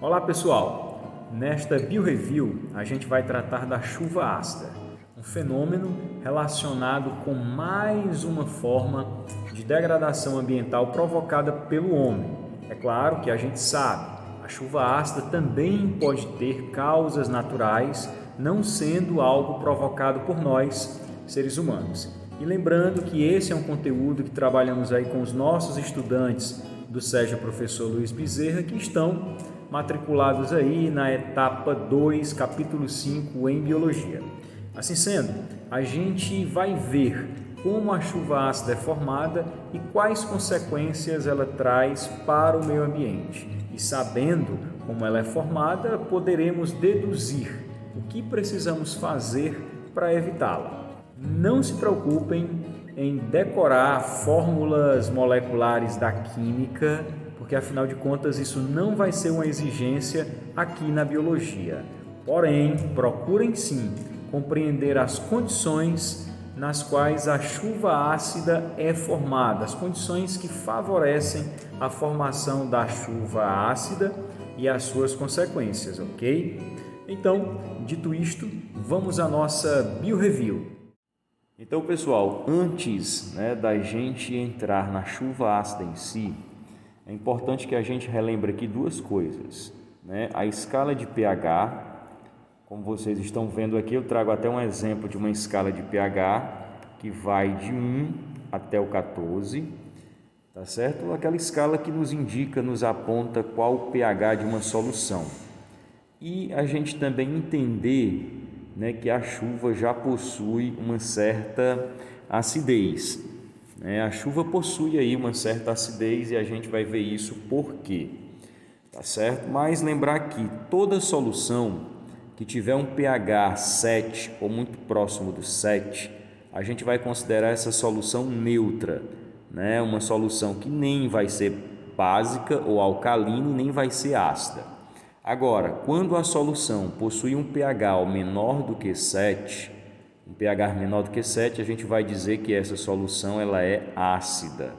Olá pessoal, nesta BioReview a gente vai tratar da chuva ácida, um fenômeno relacionado com mais uma forma de degradação ambiental provocada pelo homem. É claro que a gente sabe, a chuva ácida também pode ter causas naturais, não sendo algo provocado por nós, seres humanos. E lembrando que esse é um conteúdo que trabalhamos aí com os nossos estudantes do SEJA Professor Luiz Bezerra, que estão matriculados aí na etapa 2, capítulo 5 em Biologia. Assim sendo, a gente vai ver como a chuva ácida é formada e quais consequências ela traz para o meio ambiente. E sabendo como ela é formada, poderemos deduzir o que precisamos fazer para evitá-la. Não se preocupem em decorar fórmulas moleculares da química, porque afinal de contas isso não vai ser uma exigência aqui na biologia. Porém, procurem sim compreender as condições nas quais a chuva ácida é formada, as condições que favorecem a formação da chuva ácida e as suas consequências, ok? Então, dito isto, vamos à nossa BioReview. Então, pessoal, antes da gente entrar na chuva ácida em si, é importante que a gente relembre aqui duas coisas. A escala de pH, como vocês estão vendo aqui, eu trago até um exemplo de uma escala de pH que vai de 1 até o 14, tá certo? Aquela escala que nos indica, nos aponta qual o pH de uma solução. E a gente também entender que a chuva já possui uma certa acidez. A chuva possui aí uma certa acidez e a gente vai ver isso por quê, tá certo? Mas lembrar que toda solução que tiver um pH 7 ou muito próximo do 7, a gente vai considerar essa solução neutra, uma solução que nem vai ser básica ou alcalina e nem vai ser ácida. Agora, quando a solução possui um pH menor do que 7, um pH menor do que 7, a gente vai dizer que essa solução ela é ácida.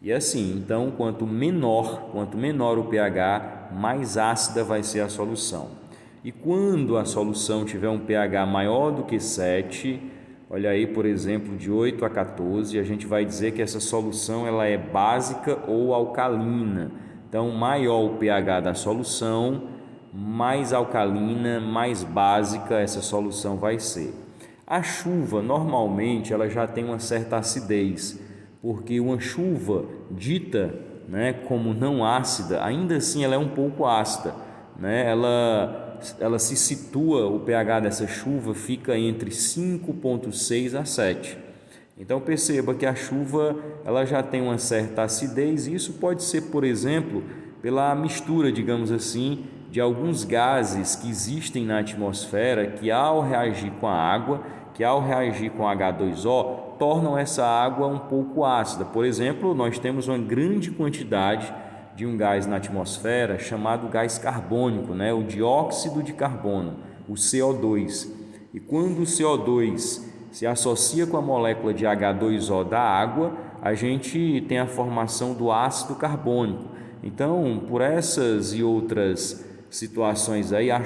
E assim, então, quanto menor o pH, mais ácida vai ser a solução. E quando a solução tiver um pH maior do que 7, olha aí, por exemplo, de 8 a 14, a gente vai dizer que essa solução ela é básica ou alcalina. Então, maior o pH da solução, mais alcalina, mais básica essa solução vai ser. A chuva, normalmente, ela já tem uma certa acidez, porque uma chuva dita como não ácida, ainda assim ela é um pouco ácida. Ela se situa, o pH dessa chuva fica entre 5,6 a 7. Então perceba que a chuva ela já tem uma certa acidez, e isso pode ser, por exemplo, pela mistura, digamos assim, de alguns gases que existem na atmosfera que ao reagir com a água, que ao reagir com H2O, tornam essa água um pouco ácida. Por exemplo, nós temos uma grande quantidade de um gás na atmosfera chamado gás carbônico, o dióxido de carbono, o CO2. E quando o CO2 se associa com a molécula de H2O da água, a gente tem a formação do ácido carbônico. Então, por essas e outras situações aí, a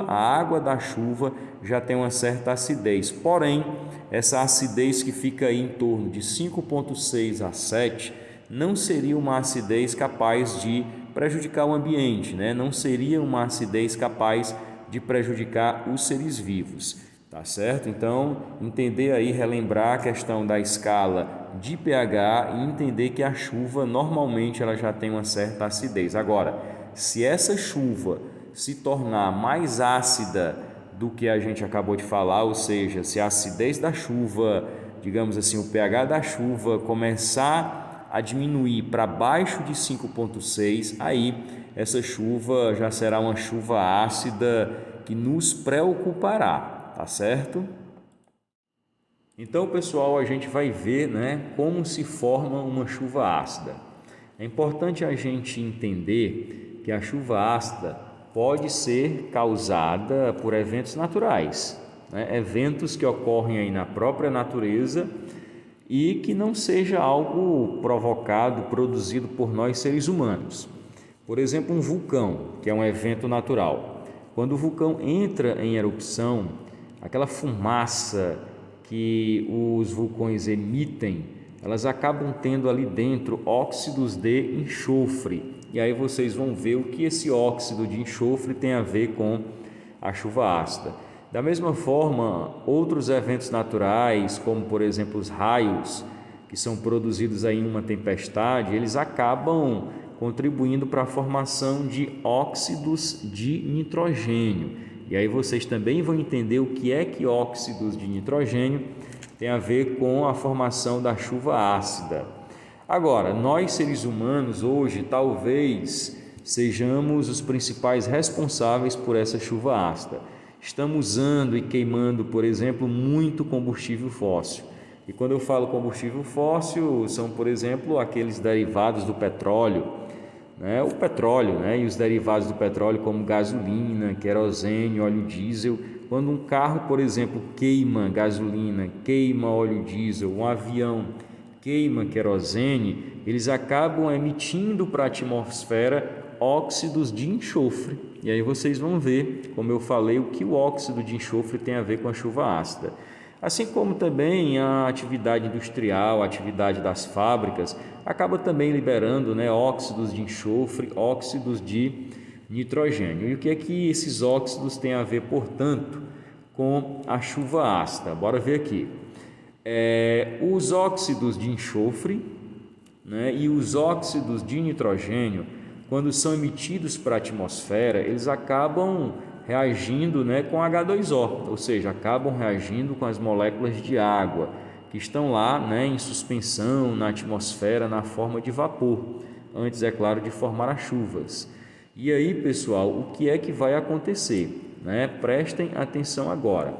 água da chuva já tem uma certa acidez. Porém, essa acidez que fica aí em torno de 5,6 a 7 não seria uma acidez capaz de prejudicar o ambiente, não seria uma acidez capaz de prejudicar os seres vivos. Tá certo? Então, entender aí, relembrar a questão da escala de pH e entender que a chuva normalmente ela já tem uma certa acidez. Agora, se essa chuva se tornar mais ácida do que a gente acabou de falar, ou seja, se a acidez da chuva, digamos assim, o pH da chuva começar a diminuir para baixo de 5,6, aí essa chuva já será uma chuva ácida que nos preocupará. Tá certo? Então, pessoal, a gente vai ver como se forma uma chuva ácida. É importante a gente entender que a chuva ácida pode ser causada por eventos naturais, eventos que ocorrem aí na própria natureza e que não seja algo provocado, produzido por nós seres humanos. Por exemplo, um vulcão, que é um evento natural. Quando o vulcão entra em erupção, aquela fumaça que os vulcões emitem, elas acabam tendo ali dentro óxidos de enxofre. E aí vocês vão ver o que esse óxido de enxofre tem a ver com a chuva ácida. Da mesma forma, outros eventos naturais, como por exemplo os raios, que são produzidos aí em uma tempestade, eles acabam contribuindo para a formação de óxidos de nitrogênio. E aí vocês também vão entender o que é que óxidos de nitrogênio tem a ver com a formação da chuva ácida. Agora, nós seres humanos hoje talvez sejamos os principais responsáveis por essa chuva ácida. Estamos usando e queimando, por exemplo, muito combustível fóssil. E quando eu falo combustível fóssil, são, por exemplo, aqueles derivados do petróleo, o petróleo, e os derivados do petróleo como gasolina, querosene, óleo diesel. Quando um carro, por exemplo, queima gasolina, queima óleo diesel, um avião queima querosene, eles acabam emitindo para a atmosfera óxidos de enxofre. E aí vocês vão ver, como eu falei, o que o óxido de enxofre tem a ver com a chuva ácida. Assim como também a atividade industrial, a atividade das fábricas, acaba também liberando óxidos de enxofre, óxidos de nitrogênio. E o que é que esses óxidos têm a ver, portanto, com a chuva ácida? Bora ver aqui. Os óxidos de enxofre e os óxidos de nitrogênio, quando são emitidos para a atmosfera, eles acabam reagindo com H2O, ou seja, acabam reagindo com as moléculas de água que estão lá em suspensão na atmosfera na forma de vapor, antes, é claro, de formar as chuvas. E aí, pessoal, o que é que vai acontecer? Prestem atenção agora.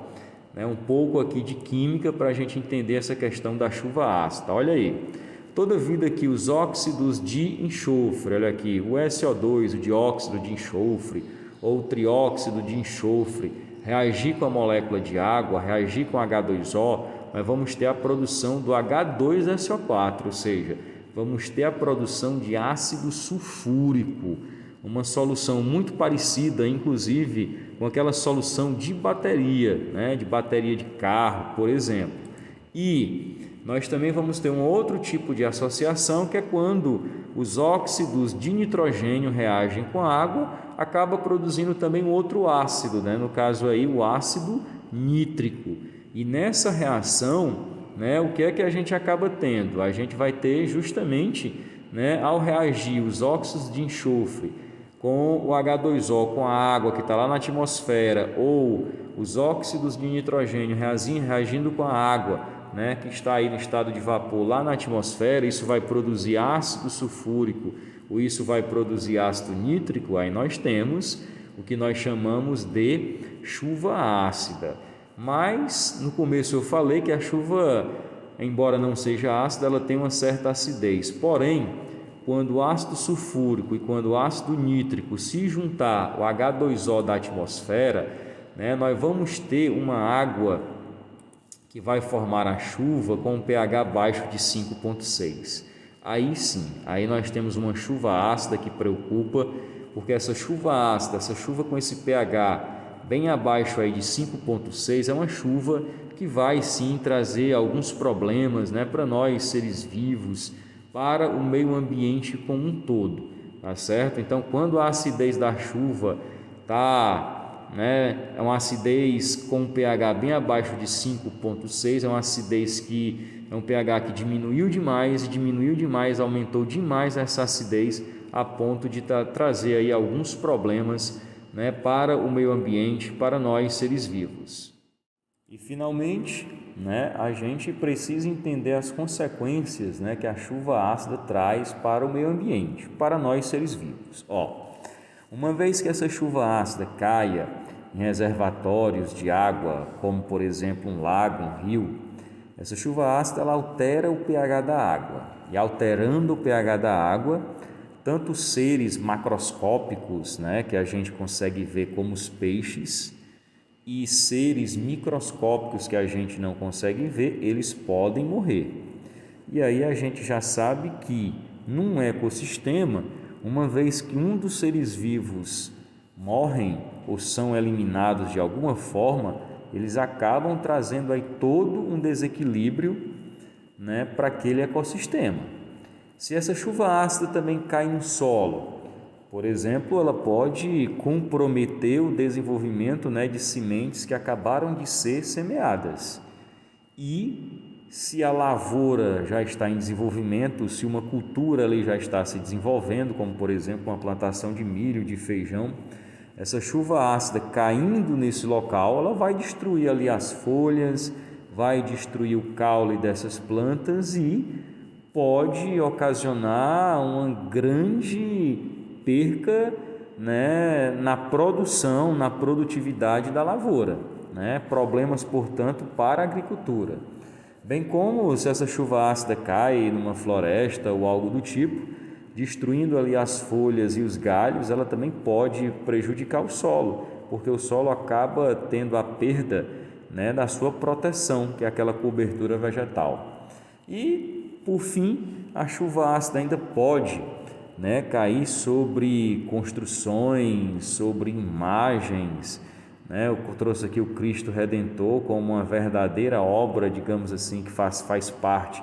Um pouco aqui de química para a gente entender essa questão da chuva ácida. Olha aí, toda vida que os óxidos de enxofre, olha aqui, o SO2, o dióxido de enxofre, ou o trióxido de enxofre, reagir com a molécula de água, reagir com H2O, nós vamos ter a produção do H2SO4, ou seja, vamos ter a produção de ácido sulfúrico, uma solução muito parecida, inclusive, com aquela solução de bateria, de bateria de carro, por exemplo. E nós também vamos ter um outro tipo de associação, que é quando os óxidos de nitrogênio reagem com a água, acaba produzindo também um outro ácido, no caso aí o ácido nítrico. E nessa reação, o que é que a gente acaba tendo? A gente vai ter justamente, ao reagir os óxidos de enxofre com o H2O, com a água que está lá na atmosfera, ou os óxidos de nitrogênio reagindo com a água, que está aí no estado de vapor lá na atmosfera, isso vai produzir ácido sulfúrico, ou isso vai produzir ácido nítrico, aí nós temos o que nós chamamos de chuva ácida. Mas no começo eu falei que a chuva, embora não seja ácida, ela tem uma certa acidez. Porém, quando o ácido sulfúrico e quando o ácido nítrico se juntar o H2O da atmosfera, nós vamos ter uma água que vai formar a chuva com um pH abaixo de 5,6. Aí sim, aí nós temos uma chuva ácida que preocupa, porque essa chuva ácida, essa chuva com esse pH bem abaixo aí de 5,6 é uma chuva que vai sim trazer alguns problemas para nós seres vivos, para o meio ambiente como um todo, tá certo? Então, quando a acidez da chuva é uma acidez com um pH bem abaixo de 5,6, é uma acidez que é um pH que diminuiu demais, aumentou demais essa acidez a ponto de trazer aí alguns problemas para o meio ambiente, para nós seres vivos. E finalmente, a gente precisa entender as consequências que a chuva ácida traz para o meio ambiente, para nós seres vivos. Uma vez que essa chuva ácida caia em reservatórios de água, como por exemplo um lago, um rio, essa chuva ácida ela altera o pH da água. E alterando o pH da água, tanto os seres macroscópicos, que a gente consegue ver como os peixes, e seres microscópicos que a gente não consegue ver, eles podem morrer. E aí a gente já sabe que num ecossistema, uma vez que um dos seres vivos morrem ou são eliminados de alguma forma, eles acabam trazendo aí todo um desequilíbrio, né, para aquele ecossistema. Se essa chuva ácida também cai no solo, por exemplo, ela pode comprometer o desenvolvimento, né, de sementes que acabaram de ser semeadas. E se a lavoura já está em desenvolvimento, se uma cultura ali já está se desenvolvendo, como por exemplo uma plantação de milho, de feijão, essa chuva ácida caindo nesse local, ela vai destruir ali as folhas, vai destruir o caule dessas plantas e pode ocasionar uma grande perca, né, na produção, na produtividade da lavoura, né? Problemas, portanto, para a agricultura. Bem como se essa chuva ácida cai numa floresta ou algo do tipo, destruindo ali as folhas e os galhos, ela também pode prejudicar o solo, porque o solo acaba tendo a perda, né, da sua proteção, que é aquela cobertura vegetal. E, por fim, a chuva ácida ainda pode, né, cair sobre construções, sobre imagens, né? Eu trouxe aqui o Cristo Redentor como uma verdadeira obra, digamos assim, que faz parte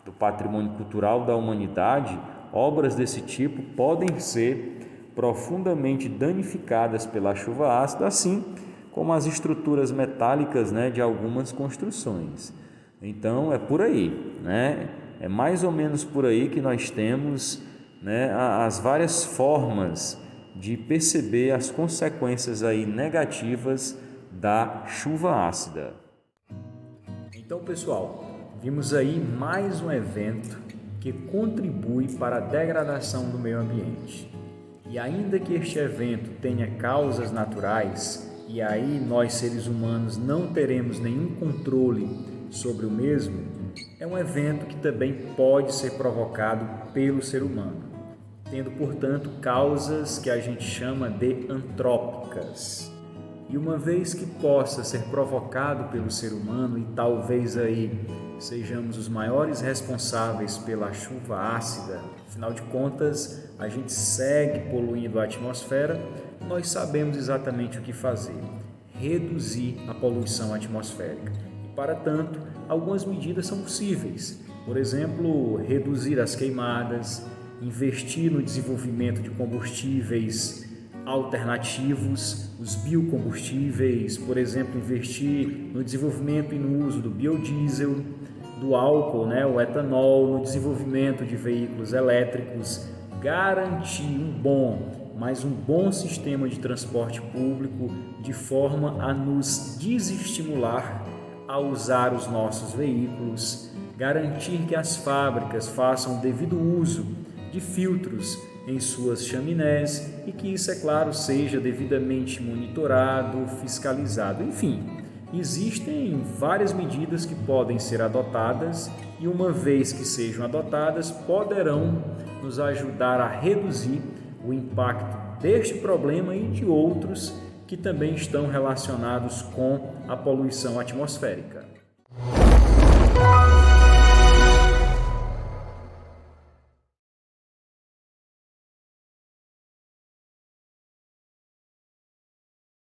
do patrimônio cultural da humanidade. Obras desse tipo podem ser profundamente danificadas pela chuva ácida, assim como as estruturas metálicas, né, de algumas construções. Então é por aí, né? É mais ou menos por aí que nós temos, né, as várias formas de perceber as consequências aí negativas da chuva ácida. Então, pessoal, vimos aí mais um evento que contribui para a degradação do meio ambiente. E ainda que este evento tenha causas naturais, e aí nós seres humanos não teremos nenhum controle sobre o mesmo, é um evento que também pode ser provocado pelo ser humano, tendo, portanto, causas que a gente chama de antrópicas. E uma vez que possa ser provocado pelo ser humano, e talvez aí sejamos os maiores responsáveis pela chuva ácida, afinal de contas, a gente segue poluindo a atmosfera, nós sabemos exatamente o que fazer: reduzir a poluição atmosférica. E, para tanto, algumas medidas são possíveis. Por exemplo, reduzir as queimadas, investir no desenvolvimento de combustíveis alternativos, os biocombustíveis, por exemplo, investir no desenvolvimento e no uso do biodiesel, do álcool, né, o etanol, no desenvolvimento de veículos elétricos, garantir um bom sistema de transporte público, de forma a nos desestimular a usar os nossos veículos, garantir que as fábricas façam o devido uso de filtros em suas chaminés e que isso, é claro, seja devidamente monitorado, fiscalizado. Enfim, existem várias medidas que podem ser adotadas e, uma vez que sejam adotadas, poderão nos ajudar a reduzir o impacto deste problema e de outros que também estão relacionados com a poluição atmosférica.